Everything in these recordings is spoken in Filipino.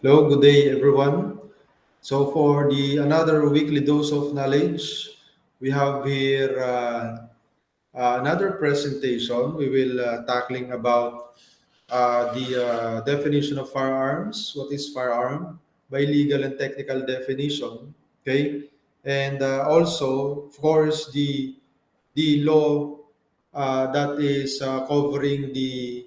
Hello, good day everyone. So for the another weekly dose of knowledge, we have here another presentation. We will tackling about the definition of firearms. What is firearm by legal and technical definition? Okay, and also of course the law that is covering the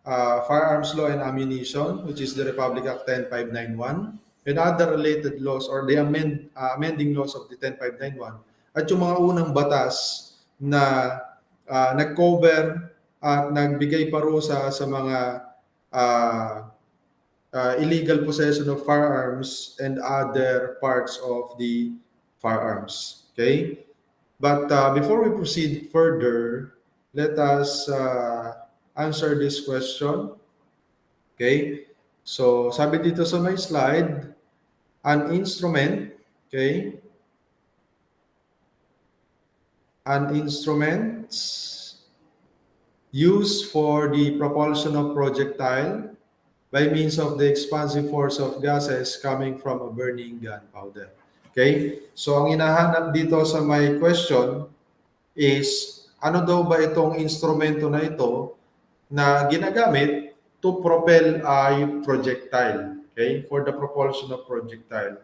Firearms Law and Ammunition, which is the Republic Act 10591, and other related laws or the amending laws of the 10591, at yung mga unang batas na nag-cover at nagbigay parusa sa mga uh, illegal possession of firearms and other parts of the firearms. Okay? But before we proceed further, let us answer this question. Okay? So, sabi dito sa my slide, an instrument, okay? An instrument used for the propulsion of projectile by means of the expansive force of gases coming from a burning gunpowder. Okay? So, ang hinahanap dito sa my question is, ano daw ba itong instrumento na ito na ginagamit to propel a projectile, okay? For the propulsion of projectile.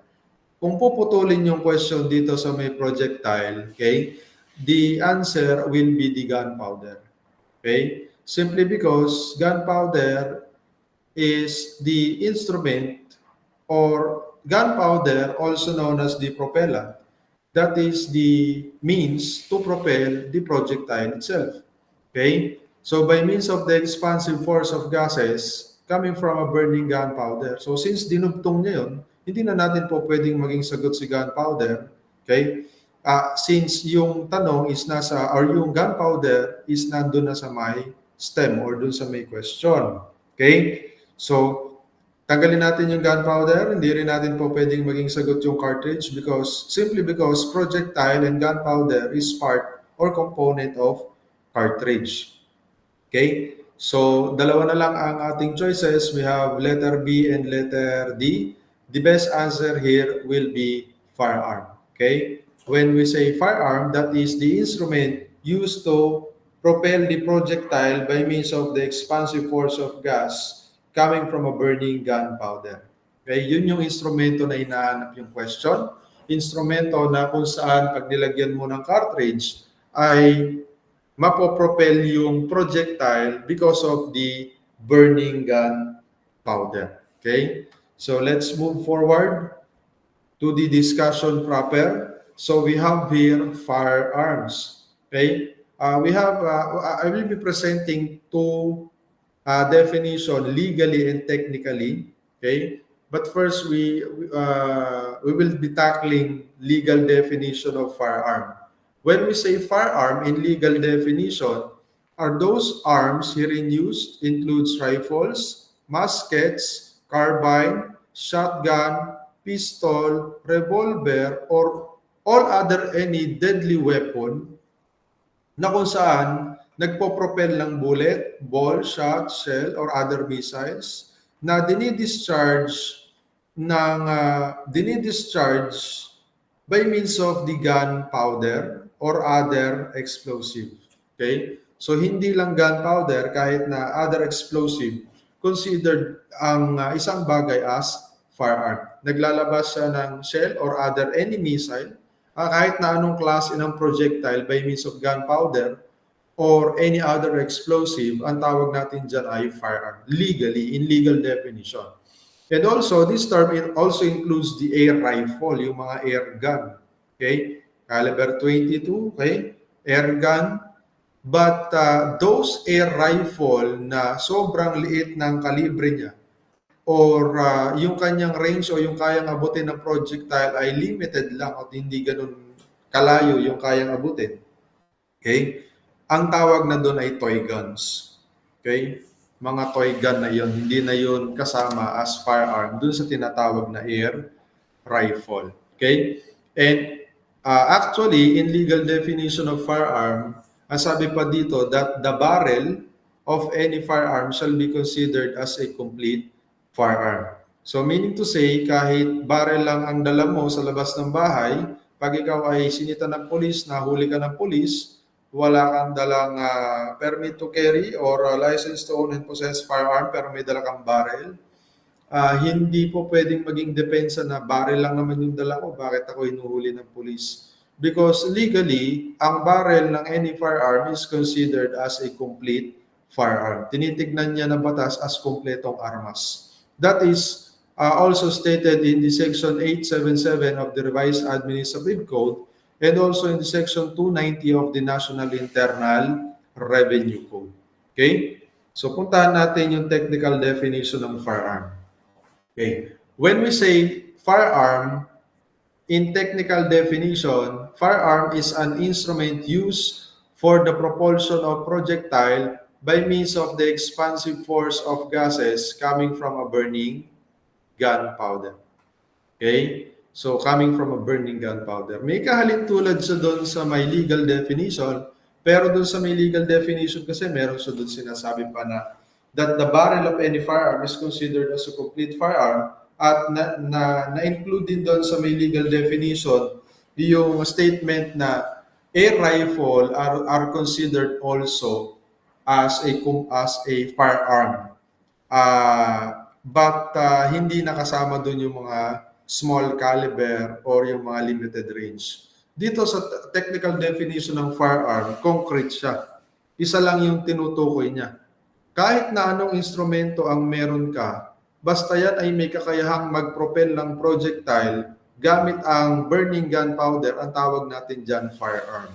Kung puputulin yung question dito sa may projectile, okay? The answer will be the gunpowder. Okay? Simply because gunpowder is the instrument or gunpowder, also known as the propellant, that is the means to propel the projectile itself. Okay? So by means of the expansive force of gases coming from a burning gunpowder. So since dinugtong niya yun, hindi na natin po pwedeng maging sagot si gunpowder. Okay? Since yung tanong is nasa, or yung gunpowder is nandun na sa may stem or dun sa may question. Okay? So, tanggalin natin yung gunpowder, hindi rin natin po pwedeng maging sagot yung cartridge simply because projectile and gunpowder is part or component of cartridge. Okay? So, dalawa na lang ang ating choices. We have letter B and letter D. The best answer here will be firearm. Okay? When we say firearm, that is the instrument used to propel the projectile by means of the expansive force of gas coming from a burning gunpowder. Okay? Yun yung instrumento na hinahanap yung question. Instrumento na kung saan pag nilagyan mo ng cartridge ay mapopropel yung projectile because of the burning gun powder. Okay? So let's move forward to the discussion proper. So we have here firearms. Okay? I will be presenting two definition legally and technically. Okay? But first, we will be tackling legal definition of firearm. When we say firearm in legal definition, are those arms herein used includes rifles, muskets, carbine, shotgun, pistol, revolver, or all other any deadly weapon na kung saan nagpo-propel ng bullet, ball, shot, shell, or other missiles na dinidischarge by means of the gunpowder or other explosive. Okay? So hindi lang gunpowder, kahit na other explosive, considered ang isang bagay as firearm. Naglalabas siya ng shell or other any missile, kahit na anong klase ng projectile by means of gunpowder or any other explosive, ang tawag natin dyan ay firearm, legally, in legal definition. And also, this term also includes the air rifle, yung mga air gun. Okay? Caliber 22, okay? Air gun. But those air rifle na sobrang liit ng kalibre niya or yung kanyang range o yung kayang abutin ng projectile ay limited lang at hindi ganun kalayo yung kayang abutin. Okay? Ang tawag na doon ay toy guns. Okay? Mga toy gun na yon, hindi na yon kasama as firearm doon sa tinatawag na air rifle. Okay? And actually, in legal definition of firearm, ang sabi pa dito that the barrel of any firearm shall be considered as a complete firearm. So meaning to say, kahit barrel lang ang dala mo sa labas ng bahay, pag ikaw ay sinita ng pulis, nahuli ka ng pulis, wala kang dalang permit to carry or license to own and possess firearm pero may dala kang barrel, hindi po pwedeng maging depensa na barrel lang naman yung dala ko, bakit ako hinuhuli ng pulis? Because legally, ang barrel ng any firearm is considered as a complete firearm. Tinitignan niya ng batas as kompletong armas. That is also stated in the Section 877 of the Revised Administrative Code and also in the Section 290 of the National Internal Revenue Code. Okay? So puntahan natin yung technical definition ng firearm. Okay. When we say firearm, in technical definition, firearm is an instrument used for the propulsion of projectile by means of the expansive force of gases coming from a burning gunpowder. Okay? So, coming from a burning gunpowder. May kahalintulad sa doon sa may legal definition, pero doon sa may legal definition kasi meron sa doon sinasabi pa na that the barrel of any firearm is considered as a complete firearm at na-include din doon sa may legal definition yung statement na a rifle are considered also as a firearm. But hindi nakasama doon yung mga small caliber or yung mga limited range. Dito sa technical definition ng firearm, concrete siya. Isa lang yung tinutukoy niya. Kahit na anong instrumento ang meron ka, basta yan ay may kakayahang mag-propel ng projectile gamit ang burning gunpowder, ang tawag natin dyan firearm.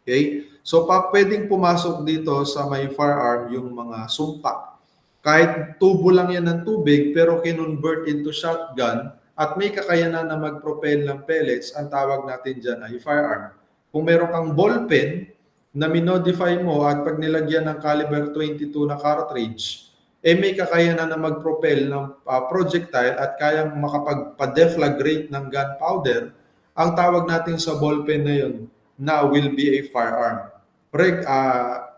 Okay? So pwedeng pumasok dito sa may firearm yung mga sumpak. Kahit tubo lang yan ng tubig pero kinonvert into shotgun at may kakayanan na mag-propel ng pellets, ang tawag natin dyan ay firearm. Kung meron kang ballpen na minodify mo at pag nilagyan ng caliber 22 na cartridge, may kakayanan na mag-propel ng projectile at kayang makapagpa-deflagrate ng gunpowder, ang tawag natin sa ballpen na yun na will be a firearm.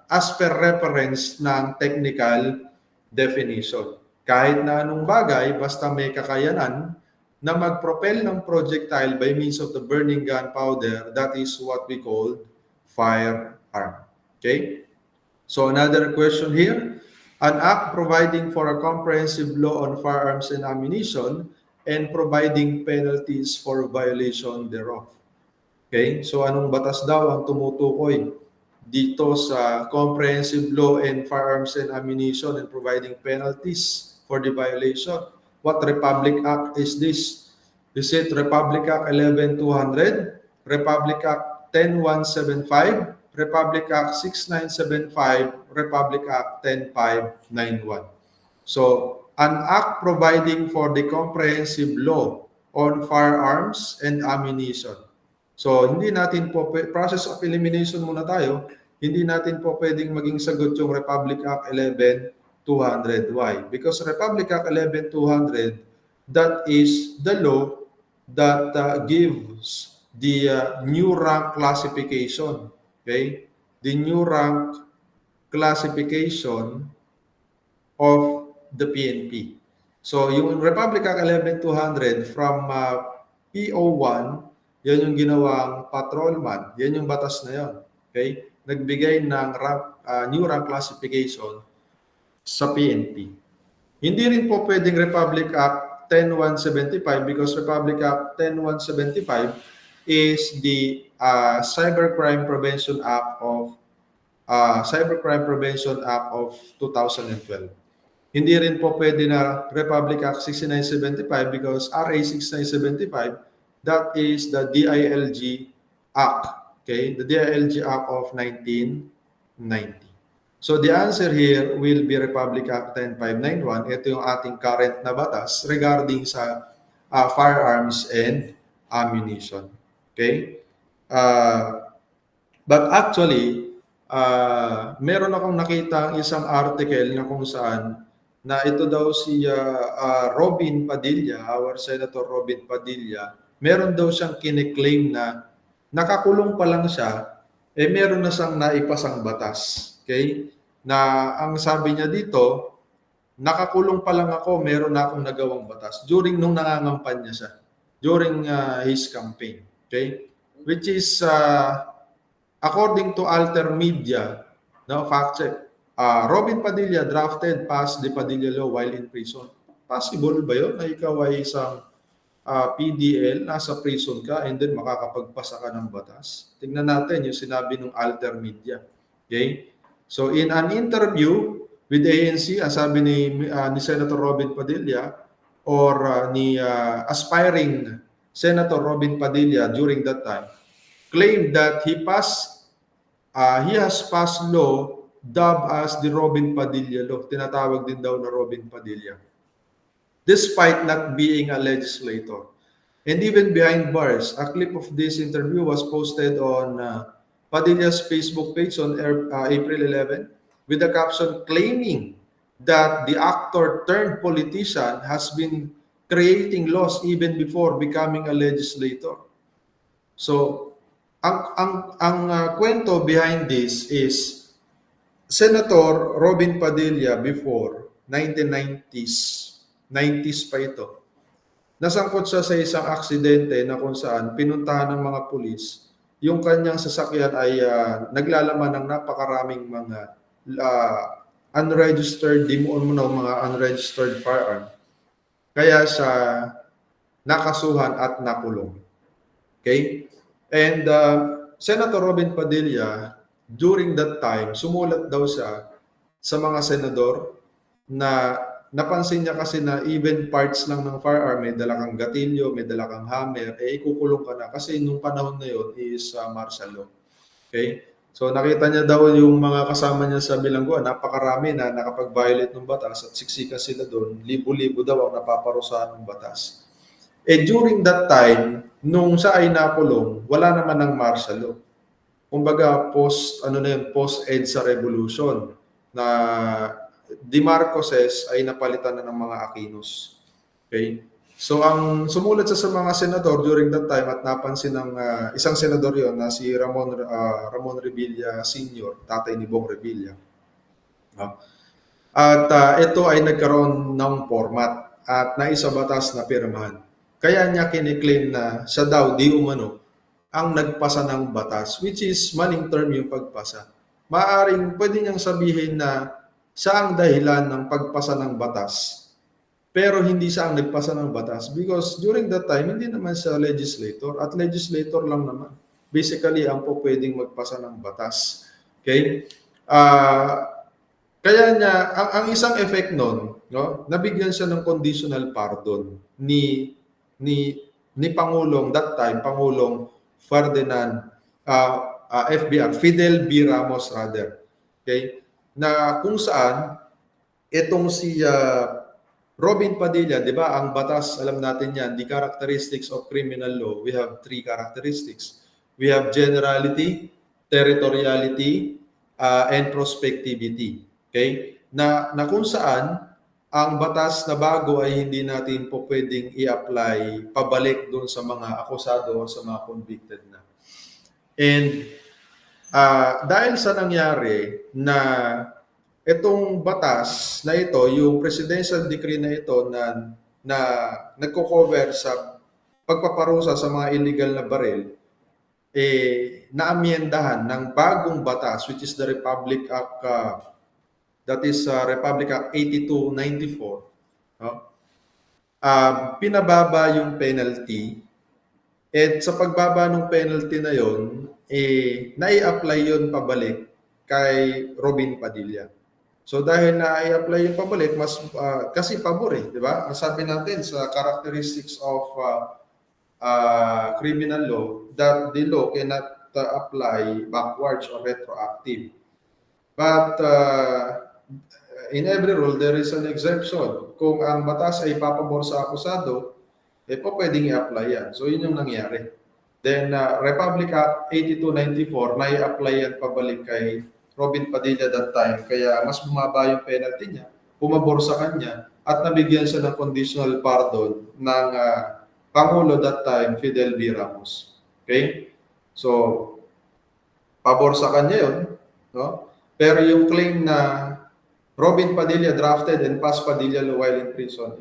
As per reference ng technical definition. Kahit na anong bagay, basta may kakayanan na mag-propel ng projectile by means of the burning gunpowder, that is what we call firearm. Okay? So another question here, an act providing for a comprehensive law on firearms and ammunition and providing penalties for violation thereof. Okay? So anong batas daw ang tumutukoy dito sa comprehensive law and firearms and ammunition and providing penalties for the violation? What Republic Act is this? Is it Republic Act 11-200, Republic Act 10-175, Republic Act 6975, Republic Act 10591? So, an act providing for the comprehensive law on firearms and ammunition. So, hindi natin po, process of elimination muna tayo, hindi natin po pwedeng maging sagot yung Republic Act 11-200. Why? Because Republic Act 11-200, that is the law that gives the new rank classification. Okay? The new rank classification of the PNP. So, yung Republic Act 11-200 from PO1, yan yung ginawang patrolman. Yan yung batas na yan. Okay? Nagbigay ng new rank classification sa PNP. Hindi rin po pwedeng Republic Act 10-175 because Republic Act 10-175 is the Cybercrime Prevention Act of 2012. Hindi rin po pwede na Republic Act 6975 because RA 6975, that is the DILG Act. Okay, the DILG Act of 1990. So the answer here will be Republic Act 10591. Ito yung ating current na batas regarding sa firearms and ammunition. Okay? But actually, meron akong nakita isang article na kung saan na ito daw si Robin Padilla, our Senator Robin Padilla, meron daw siyang kine-claim na nakakulong pa lang siya, meron na siyang naipasang batas. Okay? Na ang sabi niya dito, nakakulong pa lang ako, meron na akong nagawang batas during nung nangangampanya siya, during his campaign. Okay? Which is, according to Alter Media, no, fact check, Robin Padilla drafted passed the Padilla Law while in prison. Possible ba yun na ikaw ay isang PDL, nasa prison ka, and then makakapagpasa ka ng batas? Tingnan natin yung sinabi ng Alter Media. Okay? So in an interview with the ANC, ang sabi ni Senator Robin Padilla or ni aspiring Senator Robin Padilla during that time, claimed that he has passed law dubbed as the Robin Padilla Law. Tinatawag din daw na Robin Padilla, despite not being a legislator. And even behind bars, a clip of this interview was posted on Padilla's Facebook page on April 11 with a caption claiming that the actor turned politician has been creating laws even before becoming a legislator. So, ang kwento behind this is Senator Robin Padilla before 1990s, 90s pa ito. Nasangkot siya sa isang aksidente na kung saan pinuntahan ng mga pulis, yung kanyang sasakyan ay naglalaman ng napakaraming mga unregistered firearm. Kaya siya nakasuhan at nakulong. Okay? And Senator Robin Padilla, during that time, sumulat daw siya sa mga senador na napansin niya kasi na even parts lang ng firearm, may dala kang gatilyo, may dala kang hammer, ikukulong ka na kasi nung panahon na yun is martial law. Okay? So nakita niya daw yung mga kasama niya sa bilangguan, napakarami na nakapag-violate ng batas at siksika sila doon, libo-libo daw ang napaparusahan ng batas. During that time, nung siya ay nakulong, wala naman ng martial law. Kumbaga post-EDSA revolution na Di Marcoses ay napalitan na ng mga Aquinos. Okay? So ang sumulat sa mga senador during that time at napansin ng isang senador yon na si Ramon Revilla Sr., tatay ni Bong Revilla. At ito ay nagkaroon ng format at naisabatas na pirmahan. Kaya niya kiniklaim na siya daw di umano ang nagpasa ng batas, which is maling term yung pagpasa. Maaring pwede niyang sabihin na siya ang dahilan ng pagpasa ng batas, pero hindi siya ang nagpasa ng batas because during that time, hindi naman siya legislator at legislator lang naman. Basically, ang po pwedeng magpasa ng batas. Okay? Kaya niya, ang isang effect nun, no, nabigyan siya ng conditional pardon ni Pangulong, that time, Pangulong Ferdinand, FBR, Fidel B. Ramos rather. Okay? Na kung saan itong si Robin Padilla, di ba, ang batas, alam natin yan, the characteristics of criminal law, we have 3 characteristics. We have generality, territoriality, and prospectivity. Okay? Na kung saan ang batas na bago ay hindi natin po pwedeng i-apply pabalik doon sa mga akusado o sa mga convicted na. And dahil sa nangyari na itong batas na ito, yung presidential decree na ito na nagko-cover sa pagpaparusa sa mga illegal na baril, naamyendahan ng bagong batas which is the Republic Act, Republic Act 8294. Pinababa yung penalty. At sa pagbaba ng penalty na yon, nai-apply yon pabalik kay Robin Padilla. So dahil na-i-apply yung pabalik, mas kasi pabor di ba? Sabi natin sa characteristics of criminal law that the law cannot apply backwards or retroactive. But in every rule, there is an exemption. Kung ang batas ay papabor sa akusado, po pwedeng i-apply yan. So yun yung nangyari. Then Republic Act 8294, na-i-apply yan pabalik kay Robin Padilla that time. Kaya mas bumaba yung penalty niya, pumabor sa kanya, at nabigyan siya ng conditional pardon ng Pangulo that time, Fidel B. Ramos. Okay? So, pabor sa kanya yun. No? Pero yung claim na Robin Padilla drafted and passed Padilla law while in prison.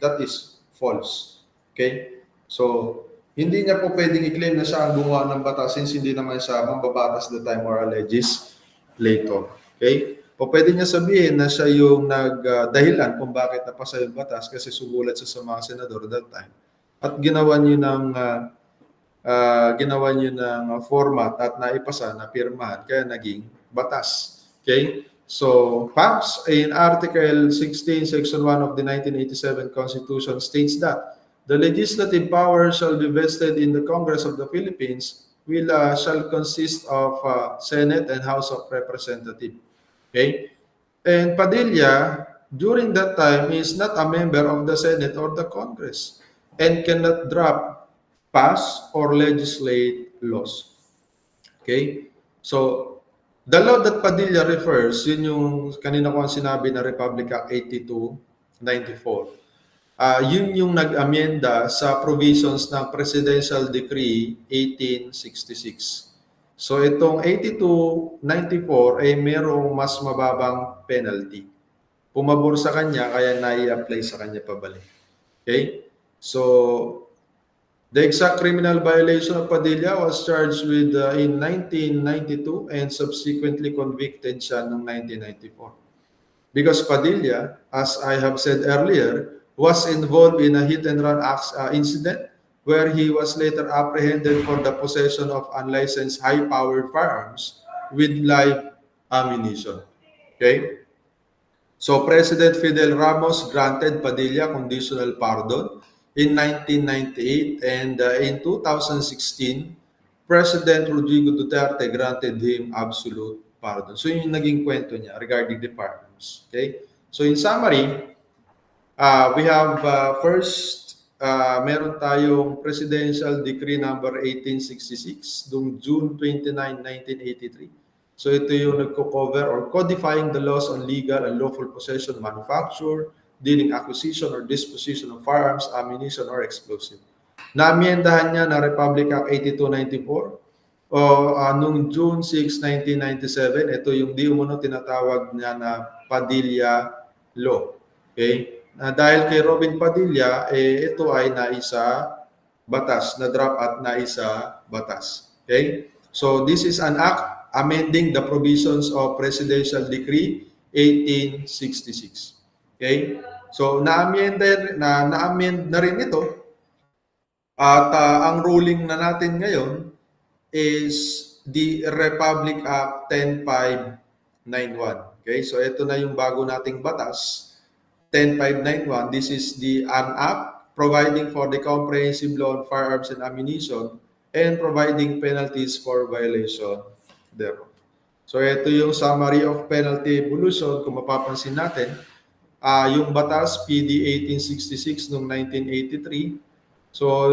That is false. Okay? So, hindi niya po pwedeng i-claim na siya ang gumawa ng batas since hindi naman siya mambabatas the time or a legislator. Okay? O pwede niya sabihin na siya yung nagdahilan kung bakit napasa yung batas kasi sumulat siya sa mga senador that time. At ginawa niyo ng format at naipasa na pirmahan kaya naging batas. Okay? So, PAPS in Article 16, Section 1 of the 1987 Constitution states that the legislative power shall be vested in the Congress of the Philippines shall consist of Senate and House of Representatives. Okay? And Padilla, during that time, is not a member of the Senate or the Congress and cannot draft, pass, or legislate laws. Okay? So, the law that Padilla refers, yun yung kanina ko ang sinabi na Republic Act 8294. Yun yung nag-amenda sa provisions ng Presidential Decree 1866. So itong 8294 ay merong mas mababang penalty. Pumabor sa kanya, kaya nai-apply sa kanya pabalik. Okay? So, the exact criminal violation of Padilla was charged with in 1992 and subsequently convicted siya noong 1994. Because Padilla, as I have said earlier, was involved in a hit-and-run incident where he was later apprehended for the possession of unlicensed high-powered firearms with live ammunition. Okay? So President Fidel Ramos granted Padilla conditional pardon in 1998, and in 2016, President Rodrigo Duterte granted him absolute pardon. So yun yung naging kwento niya regarding the pardons. Okay? So in summary, we have first, meron tayong Presidential Decree number 1866 noong June 29, 1983. So ito yung nagko-cover or codifying the laws on legal and lawful possession, manufacture, dealing, acquisition, or disposition of firearms, ammunition, or explosive. Na-amiendahan niya na Republic Act 8294 noong June 6, 1997. Ito yung di umano tinatawag niya na Padilla Law. Okay? Dahil kay Robin Padilla, ito ay naisa batas, na-drop at naisa batas. Okay? So this is an act amending the provisions of Presidential Decree 1866. Okay? So na-amend na rin ito at ang ruling na natin ngayon is the Republic Act 10591. Okay? So ito na yung bago nating batas, 10591. This is an act providing for the comprehensive law on firearms and ammunition and providing penalties for violation thereof. So ito yung summary of penalty evolution. Kung mapapansin natin, yung batas PD 1866 noong 1983. So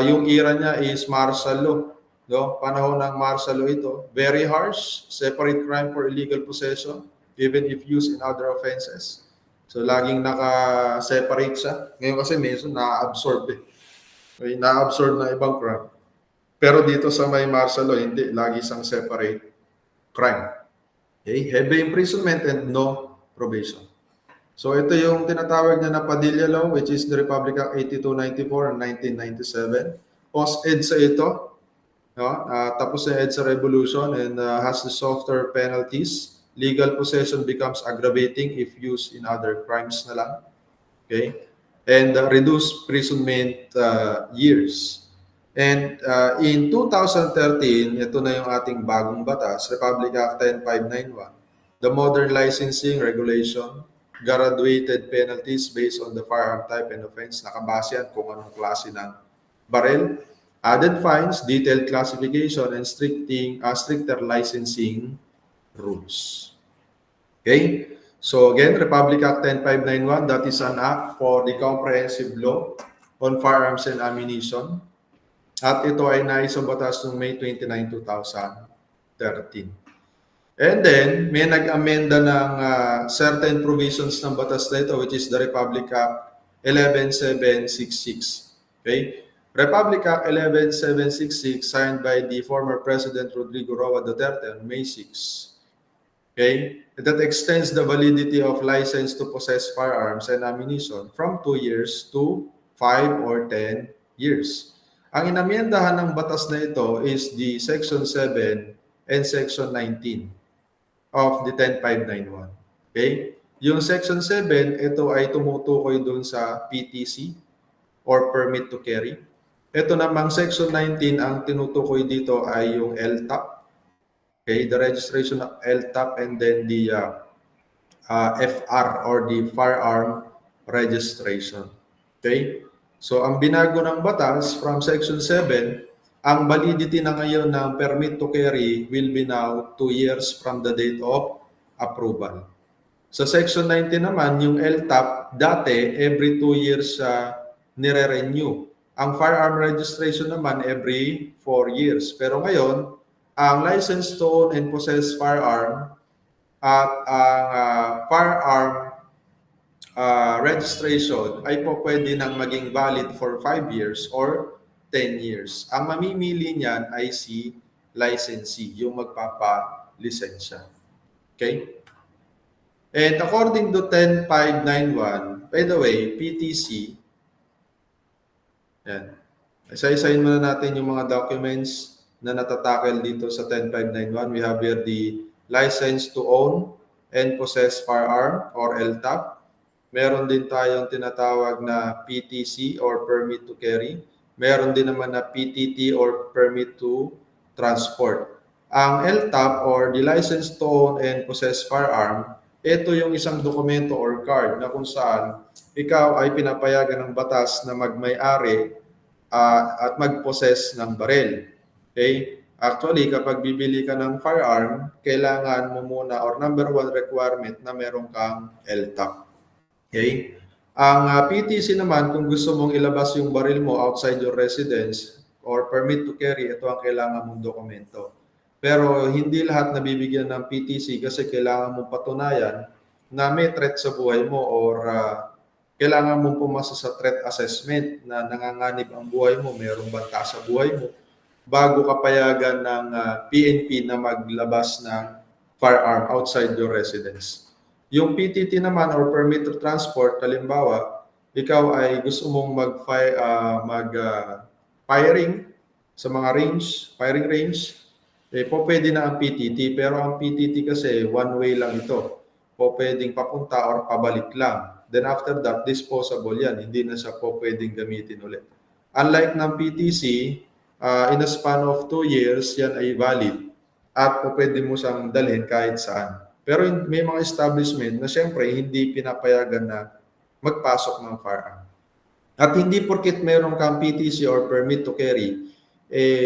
yung era niya is martial law. No? Panahon ng martial law ito. Very harsh, separate crime for illegal possession even if used in other offenses. So laging naka-separate siya. Ngayon kasi medyo na-absorb Okay, na-absorb na ibang crime. Pero dito sa may martial law, hindi. Lagi siyang separate crime. Okay? Heavy imprisonment and no probation. So ito yung tinatawag niya na Padilla Law, which is the Republic Act 8294 and 1997. Post-EDSA ito. Tapos na EDSA Revolution and has the softer penalties. Legal possession becomes aggravating if used in other crimes na lang. Okay? And reduced imprisonment years. And in 2013, ito na yung ating bagong batas, Republic Act 10591. The modern licensing regulation, graduated penalties based on the firearm type and offense, nakabase yan kung anong klase ng baril, added fines, detailed classification, and stricter licensing rules. Okay? So again, Republic Act 10591, that is an act for the comprehensive law on firearms and ammunition. At ito ay naisabatas noong May 29, 2013. And then, may nag-amenda ng certain provisions ng batas na ito, which is the Republic Act 11766. Okay? Republic Act 11766 signed by the former President Rodrigo Roa Duterte on May 6. Okay? That extends the validity of license to possess firearms and ammunition from 2 years to 5 or 10 years. Ang inamyendahan ng batas na ito is the Section 7 and Section 19 of the 10591. Okay? Yung Section 7, ito ay tumutukoy dun sa PTC or Permit to Carry. Ito namang Section 19, ang tinutukoy dito ay yung LTAP. Okay, the registration of LTAP and then the FR or the firearm registration. Okay? So, ang binago ng batas from Section 7, ang validity na ngayon ng permit to carry will be now 2 years from the date of approval. Sa Section 19 naman, yung LTAP, dati, every 2 years nire-renew. Ang firearm registration naman, every 4 years. Pero ngayon, ang license to own and possess firearm at ang firearm registration ay po pwede nang maging valid for 5 years or 10 years. Ang mamimili niyan ay si licensee, yung magpapalisensya. Okay? And according to 10591, by the way, PTC, yan. Isa-isahin muna natin yung mga documents na natatakel dito sa 10591. We have here the license to own and possess firearm or LTAP. Meron din tayong tinatawag na PTC or permit to carry. Meron din naman na PTT or permit to transport. Ang LTAP or the license to own and possess firearm, ito yung isang dokumento or card na kung saan ikaw ay pinapayagan ng batas na magmay-ari at mag-possess ng baril. Okay? Actually, kapag bibili ka ng firearm, kailangan mo muna or number 1 requirement na meron kang LTAP. Okay? Ang PTC naman, kung gusto mong ilabas yung baril mo outside your residence or permit to carry, ito ang kailangan mong dokumento. Pero hindi lahat nabibigyan ng PTC kasi kailangan mong patunayan na may threat sa buhay mo or kailangan mong pumasa sa threat assessment na nanganganib ang buhay mo, mayroong banta sa buhay mo, bago ka payagan ng PNP na maglabas ng firearm outside your residence. Yung PTT naman or permit to transport, halimbawa, ikaw ay gusto mong firing sa mga firing range, po pwede na ang PTT, pero ang PTT kasi one way lang ito. Po pwedeng papunta or pabalik lang. Then after that, disposable yan. Hindi na siya po pwedeng gamitin ulit. Unlike ng PTC, in a span of 2 years, yan ay valid. At po pwede mo siyang dalhin kahit saan. Pero may mga establishment na siyempre hindi pinapayagan na magpasok ng firearm. At hindi porkit meron kang PTC or permit to carry,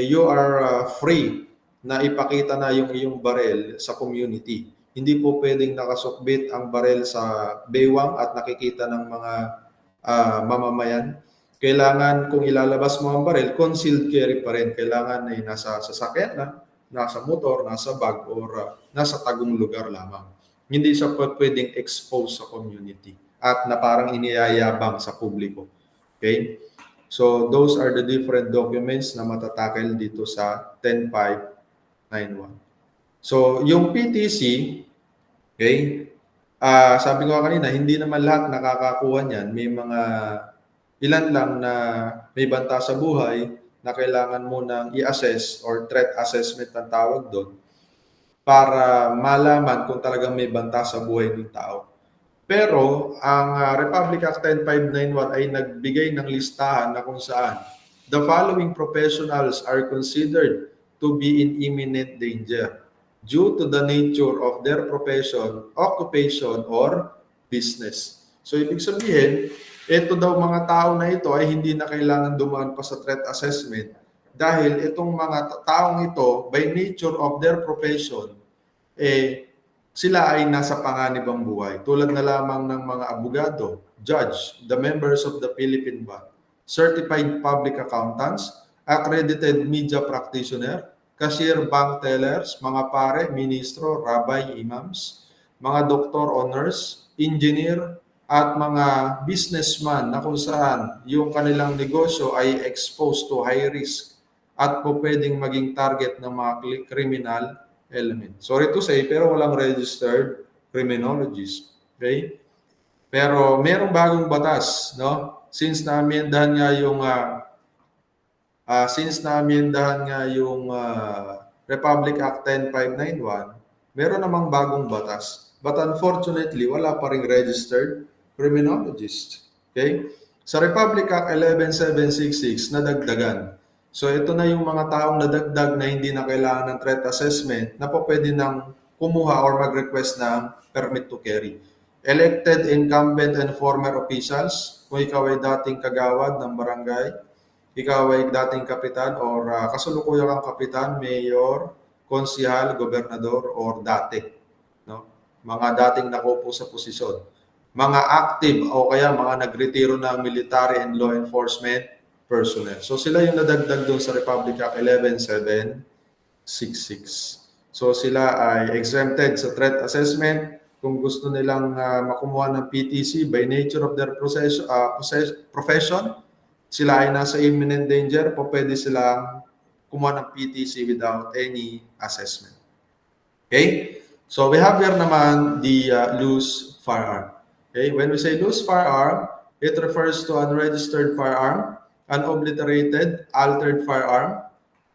you are free na ipakita na yung iyong baril sa community. Hindi po pwedeng nakasukbit ang baril sa baywang at nakikita ng mga mamamayan. Kailangan kung ilalabas mo ang baril, concealed carry pa rin. Kailangan ay nasa sasakyan na, nasa motor, nasa bag, or nasa tagong lugar lamang. Hindi siya pwedeng expose sa community at na parang iniyayabang sa publiko. Okay? So, those are the different documents na matatakel dito sa 10591. So, yung PTC, okay, sabi ko kanina, hindi naman lahat nakakakuha niyan. May mga ilan lang na may banta sa buhay na kailangan mo nang i-assess or threat assessment ang tawag doon para malaman kung talagang may banta sa buhay ng tao. Pero ang Republic Act 10591 ay nagbigay ng listahan na kung saan the following professionals are considered to be in imminent danger due to the nature of their profession, occupation, or business. So, ibig sabihin, ito daw mga tao na ito ay hindi na kailangan dumaan pa sa threat assessment dahil itong mga taong ito, by nature of their profession, sila ay nasa panganibang buhay. Tulad na lamang ng mga abogado, judge, the members of the Philippine Bar, certified public accountants, accredited media practitioner, cashier, bank tellers, mga pare, ministro, rabbi, imams, mga doktor o nurse, engineer, at mga businessman na kung saan yung kanilang negosyo ay exposed to high risk at po pwedeng maging target ng mga kriminal, element. Sorry to say, pero walang registered criminologist. Okay? Pero merong bagong batas, no? Since naamyendahan nga yung Republic Act 10591, meron namang bagong batas. But unfortunately, wala pa ring registered criminologist. Okay? Sa Republic Act 11766, nadagdagan. So ito na yung mga taong nadagdag na hindi na kailangan ng threat assessment na po pwede nang kumuha or mag-request ng permit to carry. Elected incumbent and former officials, kung ikaw ay dating kagawad ng barangay, ikaw ay dating kapitan or kasalukuyang kang kapitan, mayor, konsihal, gobernador, or dati. No? Mga dating nakupo sa posisyon. Mga active o kaya mga nagretiro ng military and law enforcement personnel. So sila yung nadagdag doon sa Republic Act 11766. So sila ay exempted sa threat assessment kung gusto nilang makumuha ng PTC by nature of their profession. Sila ay nasa imminent danger, po pwede silang kumuha ng PTC without any assessment. Okay? So we have here naman the loose firearm. Okay? When we say loose firearm, it refers to unregistered firearm, unobliterated, altered firearm,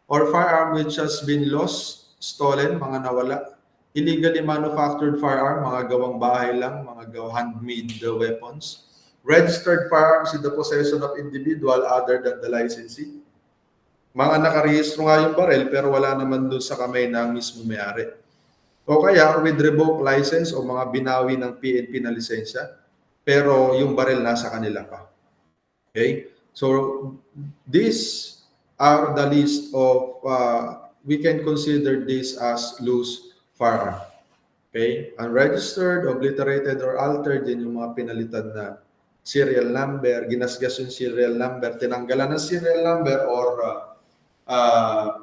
or firearm which has been lost, stolen, mga nawala, illegally manufactured firearm, mga gawang bahay lang, mga handmade weapons, registered firearms in the possession of individual other than the licensee. Mga nakarehistro nga yung baril pero wala naman doon sa kamay ng mismo may-ari. O kaya with revoked license o mga binawi ng PNP na lisensya pero yung baril nasa kanila pa. Okay? So these are the list of, we can consider this as loose firearm. Okay? Unregistered, obliterated, or altered, yun yung mga pinalitan na serial number, ginasgas yung serial number, tinanggalan ng serial number, or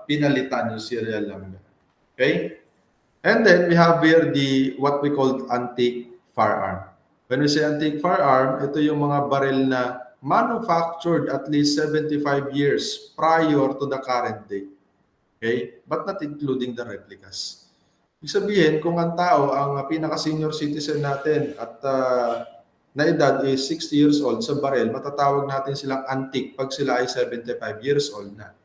pinalitan yung serial number. Okay? And then we have here what we call antique firearm. When we say antique firearm, ito yung mga baril na manufactured at least 75 years prior to the current date. Okay? But not including the replicas. Ibig sabihin, kung ang tao, ang pinaka-senior citizen natin at na edad is 60 years old sa baril, matatawag natin silang antique pag sila ay 75 years old na.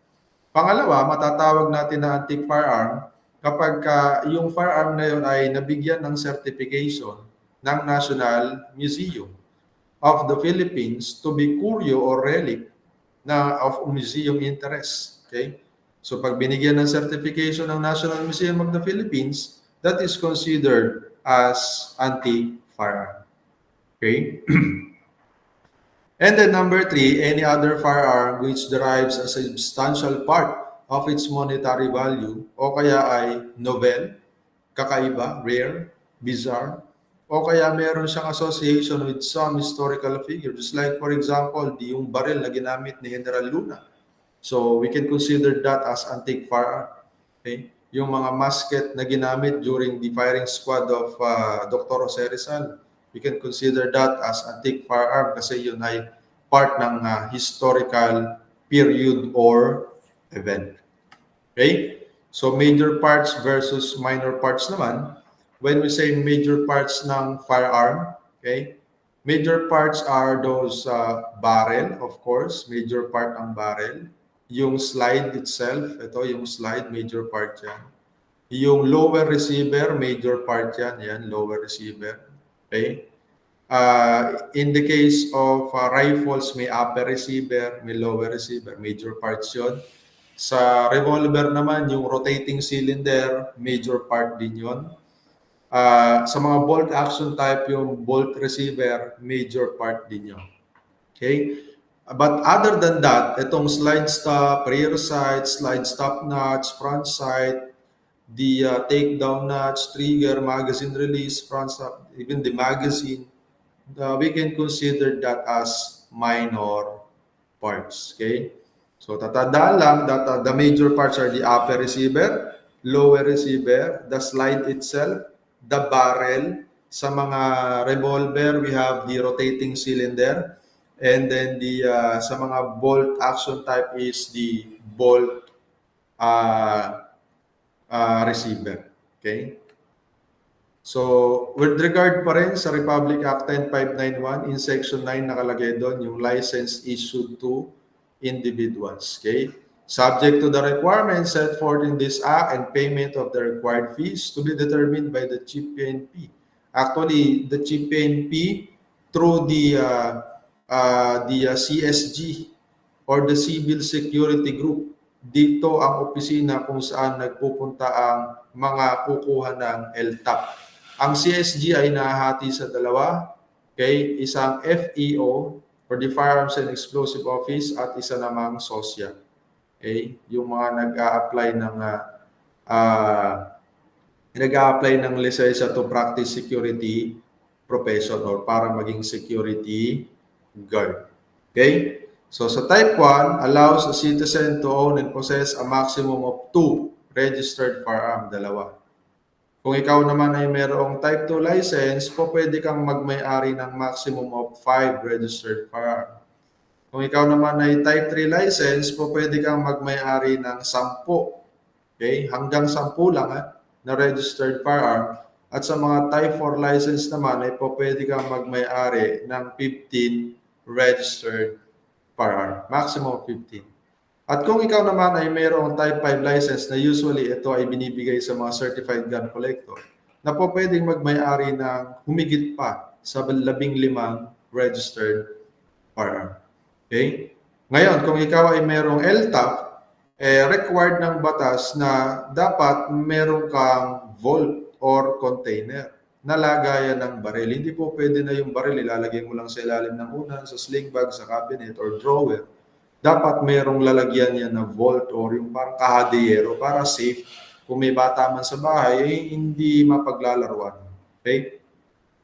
Pangalawa, matatawag natin na antique firearm kapag yung firearm na yun ay nabigyan ng certification ng National Museum of the Philippines to be curio or relic na of museum interest. Okay? So pag binigyan ng certification ng National Museum of the Philippines, that is considered as antique firearm. Okay? And then number 3, any other firearm which derives a substantial part of its monetary value o kaya ay novel, kakaiba, rare, bizarre, o kaya meron siyang association with some historical figure. Just like for example, yung baril na ginamit ni General Luna. So we can consider that as antique firearm. Okay? Yung mga musket na ginamit during the firing squad of Dr. Jose Rizal, we can consider that as antique firearm kasi yun ay part ng historical period or event. Okay? So major parts versus minor parts naman. When we say major parts ng firearm, okay? Major parts are those barrel, of course, major part ng barrel. Yung slide itself, ito yung slide, major part yan. Yung lower receiver, major part yan, lower receiver. Okay? In the case of rifles, may upper receiver, may lower receiver, major parts yun. Sa revolver naman, yung rotating cylinder, major part din yun. Sa mga bolt action type, yung bolt receiver, major part din yun. Okay? But other than that, itong slide stop, rear sight, slide stop nuts, front sight, the takedown nuts, trigger, magazine release, front stop, even the magazine, we can consider that as minor parts. Okay? So tatandaan lang that the major parts are the upper receiver, lower receiver, the slide itself, the barrel. Sa mga revolver, we have the rotating cylinder. And then sa mga bolt action type is the bolt receiver. Okay? So, with regard pa rin sa Republic Act 10591, in Section 9 nakalagay doon yung license issued to individuals. Okay? Subject to the requirements set forth in this act and payment of the required fees to be determined by the Chief PNP. Actually, the Chief PNP through the CSG or the Civil Security Group. Dito ang opisina kung saan nagpupunta ang mga kukuha ng LTAP. Ang CSG ay nahahati sa dalawa, okay? Isang FEO or the Firearms and Explosive Office at isa namang SOSYA. Okay? Yung mga nag-a-apply ng lisensya to practice security profession or para maging security guard. Okay? So sa type 1, allows a citizen to own and possess a maximum of 2 registered firearm, dalawa. Kung ikaw naman ay mayroong type 2 license, pwede kang magmay-ari ng maximum of 5 registered firearm. Kung ikaw naman ay type 3 license, pwede kang magmay-ari ng 10. Okay? Hanggang 10 lang na registered firearm. At sa mga type 4 license naman ay pwede kang magmay-ari ng 15 registered firearm. Maximum of 15. At kung ikaw naman ay mayroong type 5 license na usually ito ay binibigay sa mga certified gun collector, na pwedeng magmay-ari ng humigit pa sa 15 registered firearm. Okay? Ngayon, kung ikaw ay mayroong LTAP, required ng batas na dapat meron kang vault or container na lagayan ng baril. Hindi po pwede na yung baril ilalagay mo lang sa ilalim ng unan, sa sling bag, sa cabinet, or drawer. Dapat merong lalagyan yan na vault or yung parang kahadiyero para safe. Kung may bata man sa bahay, hindi mapaglalaruan. Okay?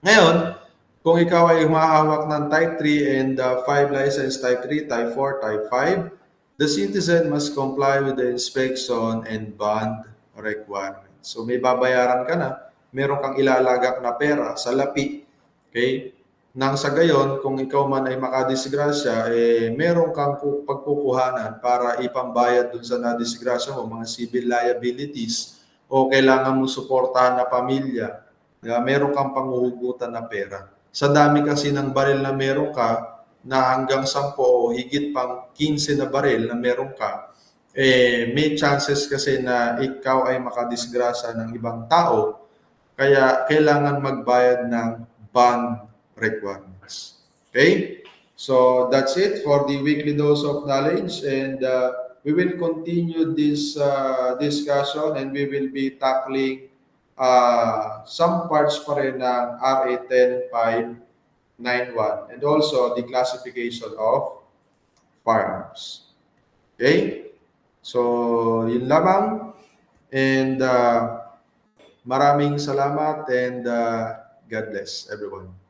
Ngayon, kung ikaw ay humahawak ng type 3 and 5 license, type 3, type 4, type 5, the citizen must comply with the inspection and bond requirements. So may babayaran ka na, meron kang ilalagak na pera sa lapi. Okay? Nang sa gayon, kung ikaw man ay makadisgrasya, meron kang pagkukuhanan para ipambayad dun sa nadisgrasya mo, mga civil liabilities, o kailangan mo suportahan na pamilya, meron kang panghuhugutan na pera. Sa dami kasi ng baril na meron ka, na hanggang 10 o higit pang 15 na baril na meron ka, may chances kasi na ikaw ay makadisgrasya ng ibang tao, kaya kailangan magbayad ng bond requirements. Okay? So that's it for the weekly dose of knowledge, and we will continue this discussion, and we will be tackling some parts pa rin ng RA 10591 and also the classification of firearms. Okay? So yun lamang, and maraming salamat, and God bless everyone.